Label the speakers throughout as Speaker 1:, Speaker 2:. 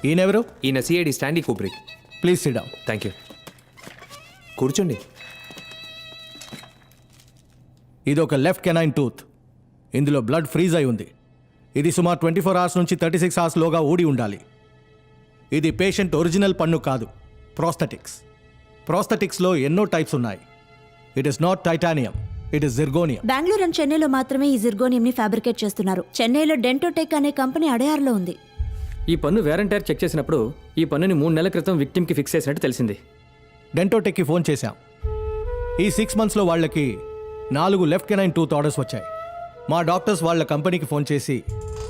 Speaker 1: ఈయనెవరు?
Speaker 2: ఈయన CID Stanley Kubrick.
Speaker 1: Please sit down.
Speaker 2: Thank you. కూర్చోండి.
Speaker 1: ఇది ఒక లెఫ్ట్ కెనైన్ టూత్. ఇందులో బ్లడ్ ఫ్రీజ్ అయి ఉంది. ఇది సుమారు 24 hours నుంచి 36 hours లోగా ఊడి ఉండాలి. ఇది పేషెంట్ ఒరిజినల్ పన్ను కాదు, ప్రోస్థెటిక్స్. ప్రోస్థెటిక్స్లో ఎన్నో టైప్స్ ఉన్నాయి. It is not titanium, it is zirconium.
Speaker 3: Bengaluru and చెన్నైలో మాత్రమే ఈ జిర్గోనియం ని ఫ్యాబ్రికేట్ చేస్తున్నారు. చెన్నైలో డెంటోటెక్ అనే కంపెనీ అడయార్లో ఉంది.
Speaker 4: ఈ పన్ను వేరంటైర్ చెక్ చేసినప్పుడు ఈ పన్నుని 3 నెలల క్రితం విక్టిమ్కి ఫిక్స్ చేసినట్టు తెలిసింది.
Speaker 1: డెంటోటెక్కి ఫోన్ చేశాం. ఈ 6 monthsలో వాళ్ళకి 4 లెఫ్ట్ కెనైన్ టూత్ ఆర్డర్స్ వచ్చాయి. మా డాక్టర్స్ వాళ్ళ కంపెనీకి ఫోన్ చేసి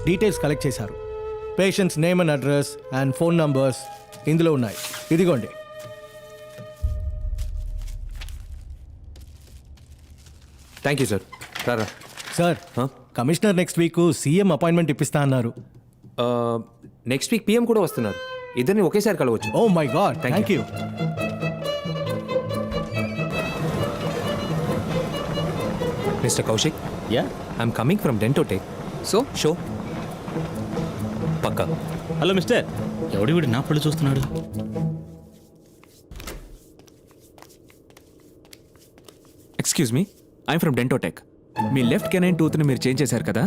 Speaker 1: డీటెయిల్స్ కలెక్ట్ చేశారు. Patients name and address and phone numbers ఇందులో ఉన్నాయి. ఇదిగోండి.
Speaker 2: Thank you sir. రారా
Speaker 1: sir, commissioner next week CM appointment ఇప్పిస్తా అన్నారు.
Speaker 2: నెక్స్ట్ వీక్ పిఎం కూడా వస్తున్నారు. ఇద్దరిని ఒకేసారి కలవచ్చు.
Speaker 1: Oh my god, thank you.
Speaker 2: Mister Kaushik,
Speaker 5: ya,
Speaker 2: I'm coming from Dentotech. So show పక్కా.
Speaker 5: హలో మిస్టర్, ఎవడి వీడు నా పళ్ళు చూస్తున్నాడు?
Speaker 6: Excuse me, I'm from Dentotech. మీ లెఫ్ట్ కెనైన్ టూత్ని మీరు చేంజ్ చేశారు కదా,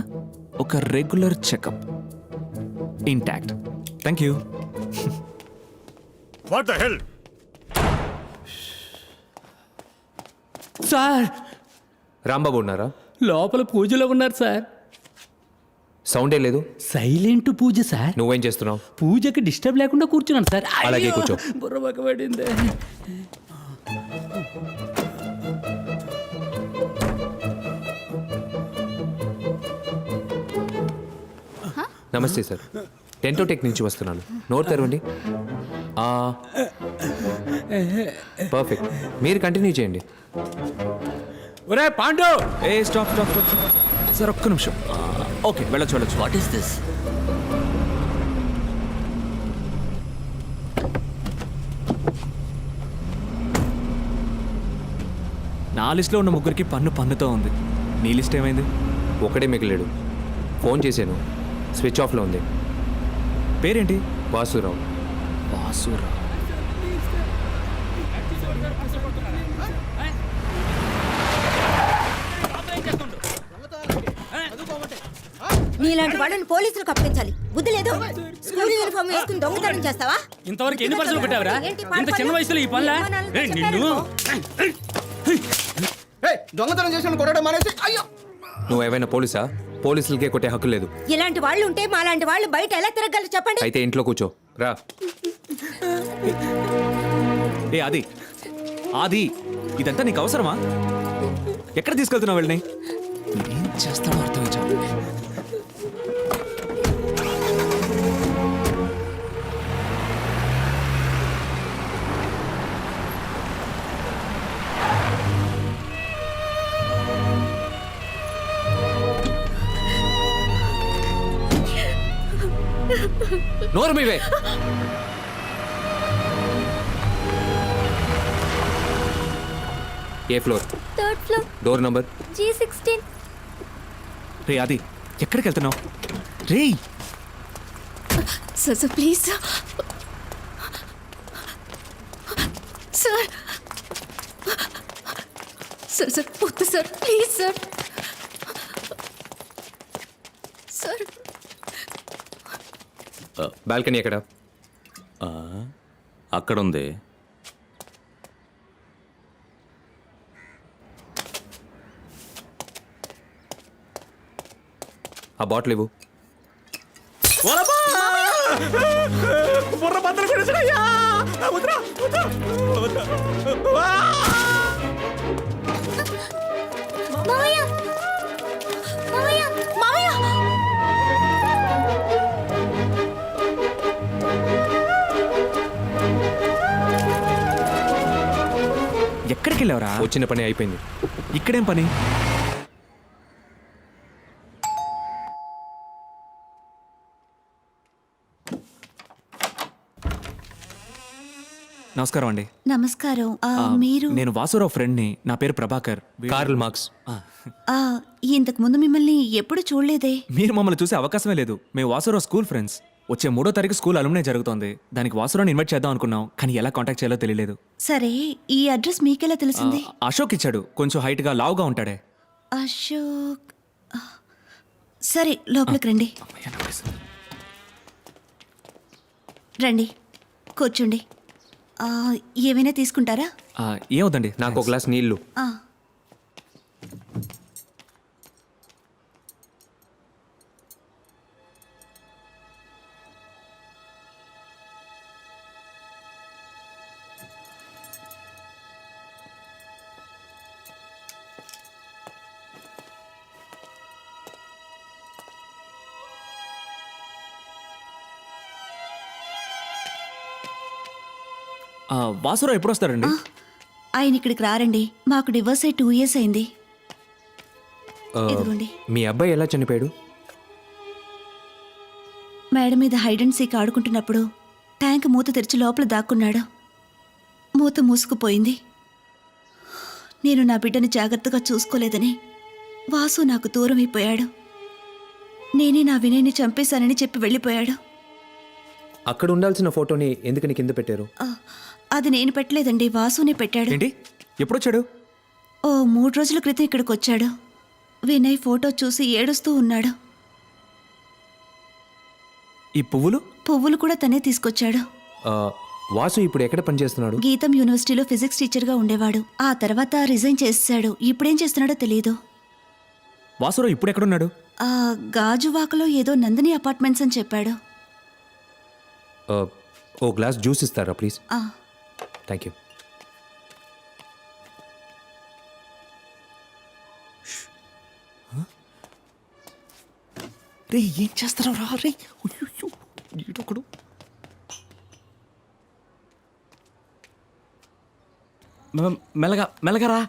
Speaker 6: ఒక regular checkup intact. Thank you.
Speaker 7: What the hell?
Speaker 4: Sir,
Speaker 2: Rambabu ఉన్నారా?
Speaker 4: లోపల పూజలో ఉన్నారు సార్.
Speaker 2: సౌండే లేదు.
Speaker 4: సైలెంట్ పూజ సార్.
Speaker 2: నువ్వేం చేస్తున్నావు?
Speaker 4: పూజకి డిస్టర్బ్ లేకుండా కూర్చున్నాను సార్.
Speaker 2: అలాగే కూర్చో.
Speaker 4: బుర్ర పక్కబడింది.
Speaker 2: నమస్తే సార్, డెంటోటెక్ నుంచి వస్తున్నాను. నోరు తెరవండి. పర్ఫెక్ట్, మీరు కంటిన్యూ చేయండి.
Speaker 4: ఒరే పాండు!
Speaker 6: ఏ స్టాప్ స్టాప్ స్టాప్ సార్, ఒక్క నిమిషం. ఓకే, వెళ్ళొచ్చు వెళ్ళొచ్చు.
Speaker 5: What is this?
Speaker 6: నా లిస్ట్లో ఉన్న ముగ్గురికి పన్నుతో ఉంది. నీ లిస్ట్ ఏమైంది?
Speaker 2: ఒకడే మిగిలాడు. ఫోన్ చేశాను, స్విచ్ ఆఫ్లో ఉంది.
Speaker 6: పేరేంటి?
Speaker 2: వాసురావు.
Speaker 6: వాసురావు.
Speaker 3: నీలాంటి వాళ్ళని పోలీసులకు అప్పగించాలి. బుద్ధి లేదు. స్కూల్ యూనిఫామ్ వేసుకుని దొంగతనం చేస్తావా?
Speaker 4: ఇంతవరకు ఎన్ని పర్సలు పెట్టావరా?
Speaker 3: ఏంటి
Speaker 4: ఇంత చిన్న వయసులో ఈ పనులా? నిన్ను
Speaker 8: దొంగతనం చేసిన కొట్టడం మానేసి. అయ్యో,
Speaker 2: నువ్వు ఏమైనా పోలీసా? పోలీసులకే కొట్టే హక్కు లేదు.
Speaker 3: ఇలాంటి వాళ్ళు ఉంటే మాలాంటి వాళ్ళు బయట ఎలా తిరగలరు చెప్పండి.
Speaker 2: అయితే ఇంట్లో కూర్చో. రా.
Speaker 6: ఏ ఆది, ఆది, ఇదంతా నీకు అవసరమా? ఎక్కడ తీసుకెళ్తున్నావు వెళ్ళని? ఏం చేస్తాడో అర్థం ఇచ్చావు.
Speaker 2: నోరు మీవే. ఏ floor?
Speaker 3: 3rd floor,
Speaker 2: door number
Speaker 3: G16.
Speaker 6: రే ఆది, ఎక్కడికి వెళ్తున్నావు? రే
Speaker 3: sir please sir. Sir sir వద్దు sir, please sir. Sir
Speaker 2: balcony ఎక్కడ?
Speaker 5: అక్కడ ఉంది.
Speaker 2: ఆ బాటిల్ ఇవ్వు.
Speaker 8: బుర్ర బద్దలు కొట్టేసాడయ్యా.
Speaker 3: మావయ్య, మావయ్య, మావయ్య.
Speaker 6: ఎక్కడికి వెళ్ళావురా?
Speaker 2: వచ్చిన పని అయిపోయింది.
Speaker 6: ఇక్కడేం పని? నమస్కారం అండి.
Speaker 3: నమస్కారం. మీరు?
Speaker 6: నేను వాసురావు ఫ్రెండ్ని. నా పేరు ప్రభాకర్.
Speaker 2: Karl Marx.
Speaker 3: ఇంతకు ముందు మిమ్మల్ని ఎప్పుడు చూడలేదే.
Speaker 6: మీరు మమ్మల్ని చూసే అవకాశమే లేదు. మేము వాసురావు స్కూల్ ఫ్రెండ్స్. వచ్చే 3వ తారీఖు స్కూల్ అలుమ్నే జరుగుతోంది. దానికి వాసురాన్ని ఇన్వైట్ చేద్దాం అనుకున్నాం, కానీ ఎలా కాంటాక్ట్ చేయాలో తెలియలేదు.
Speaker 3: సరే ఈ అడ్రస్ మీకెలా తెలిసింది?
Speaker 6: అశోక్ ఇచ్చాడు, కొంచెం హైట్గా లావుగా ఉంటాడే.
Speaker 3: అశోక్. సరే లోపలికి రండి. రండి కూర్చోండి. ఏమైనా తీసుకుంటారా?
Speaker 6: ఏమవుతండి,
Speaker 2: నాకు ఒక గ్లాస్ నీళ్లు.
Speaker 3: ఆ,
Speaker 6: వాసురావు ఎప్పుడు వస్తారండి?
Speaker 3: ఆయన ఇక్కడికి రారండి. మాకు డివోర్స్ అయి 2 years అయింది. ఇదిగోండి.
Speaker 2: మీ అబ్బాయి ఎలా చనిపోయాడు?
Speaker 3: మేడ మీద హైడ్ అండ్ సీక్ ఆడుకుంటున్నప్పుడు ట్యాంక్ మూత తెరిచి లోపల దాక్కున్నాడు. మూత మూసుకుపోయింది. నేను నా బిడ్డని జాగ్రత్తగా చూసుకోలేదని వాసు నాకు దూరం అయిపోయాడు. నేనే నా వినయ్ని చంపేశానని చెప్పి వెళ్ళిపోయాడు.
Speaker 2: అక్కడ ఉండాల్సిన ఫోటోని ఎందుకని కింద పెట్టారు?
Speaker 3: అది నేను పెట్టలేదండి, వాసునే పెట్టాడు.
Speaker 6: ఏంటి, ఎప్పుడొచ్చాడు?
Speaker 3: ఓ 3 రోజుల క్రితం ఇక్కడికి వచ్చాడు. వినయ్ ఫోటో చూసి ఏడుస్తూ ఉన్నాడు.
Speaker 6: ఈ పువ్వులు?
Speaker 3: పువ్వులు కూడా తనే తీసుకొచ్చాడు.
Speaker 2: వాసు ఇప్పుడు ఎక్కడ పనిచేస్తున్నాడు?
Speaker 3: గీతం యూనివర్సిటీలో ఫిజిక్స్ టీచర్గా ఉండేవాడు. ఆ తర్వాత రిజైన్ చేసేశాడు. ఇప్పుడేం చేస్తున్నాడో తెలియదు.
Speaker 6: వాసురావు ఇప్పుడు ఎక్కడున్నాడు?
Speaker 3: గాజువాకలో ఏదో నందిని అపార్ట్మెంట్స్ అని చెప్పాడు.
Speaker 2: ఓ గ్లాస్ జ్యూస్ ఇస్తారా ప్లీజ్?
Speaker 3: ఆ,
Speaker 2: థ్యాంక్ యూ.
Speaker 6: రే ఏం చేస్తారా రా రే. ఈడొకడు. మెల్లగా మెల్లగా రా.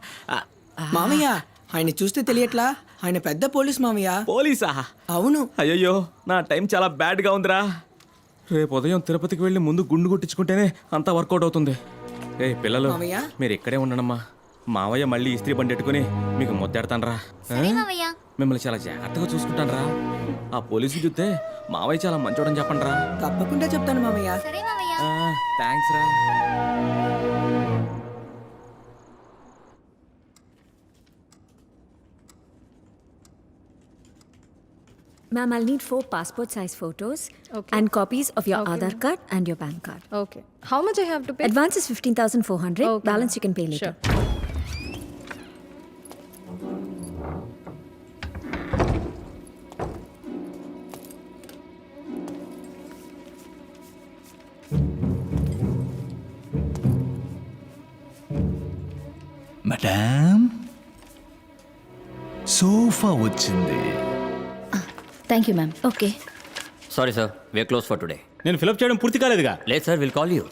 Speaker 8: మామయ్య ఆయన చూస్తే తెలియట్లా, ఆయన పెద్ద పోలీస్ మామయ్య.
Speaker 6: పోలీసా?
Speaker 8: అవును.
Speaker 6: అయ్యయ్యో నా టైం చాలా బ్యాడ్గా ఉందిరా. రేపు ఉదయం తిరుపతికి వెళ్ళి ముందు గుండు కొట్టించుకుంటేనే అంతా వర్కౌట్ అవుతుంది. ఏ పిల్లలు
Speaker 8: మామయ్య?
Speaker 6: మీరు ఇక్కడే ఉండనమ్మా. మావయ్య మళ్ళీ ఇస్త్రీ బండి పెట్టుకుని మీకు మొద్దాడతానరా. మిమ్మల్ని చాలా జాగ్రత్తగా చూసుకుంటానరా. ఆ పోలీసులు చూస్తే మావయ్య చాలా మంచోడని చెప్పండి రా.
Speaker 8: తప్పకుండా చెప్తాను మామయ్య.
Speaker 6: థ్యాంక్స్ రా.
Speaker 7: Ma'am, I'll need 4 passport size photos and copies of your Aadhaar card and your PAN card.
Speaker 9: Okay. How much I have to pay?
Speaker 7: Advance is 15,400.
Speaker 9: Okay,
Speaker 7: Balance you can pay later.
Speaker 9: Sure.
Speaker 10: Madam, sofa వచ్చింది.
Speaker 7: Thank you, ma'am. Okay.
Speaker 11: Sorry sir, we're close for today.
Speaker 5: నేను fill up చేయడం పూర్తి కాలేదుగా.
Speaker 11: లేదు sir, will call you.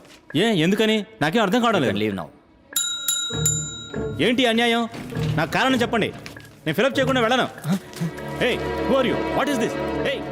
Speaker 5: ఎందుకని నాకేం అర్థం కావడం లేదు.
Speaker 11: Leave now.
Speaker 5: ఏంటి అన్యాయం? నాకు కారణం చెప్పండి. నేను ఫిలప్ చేయకుండా వెళ్ళను. ఏయ్, who are you? What is this? ఏయ్,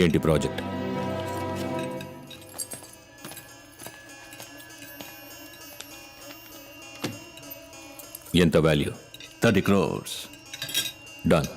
Speaker 10: ఏంటి ప్రాజెక్ట్? ఎంత వాల్యూ?
Speaker 12: 30 crores.
Speaker 10: డన్.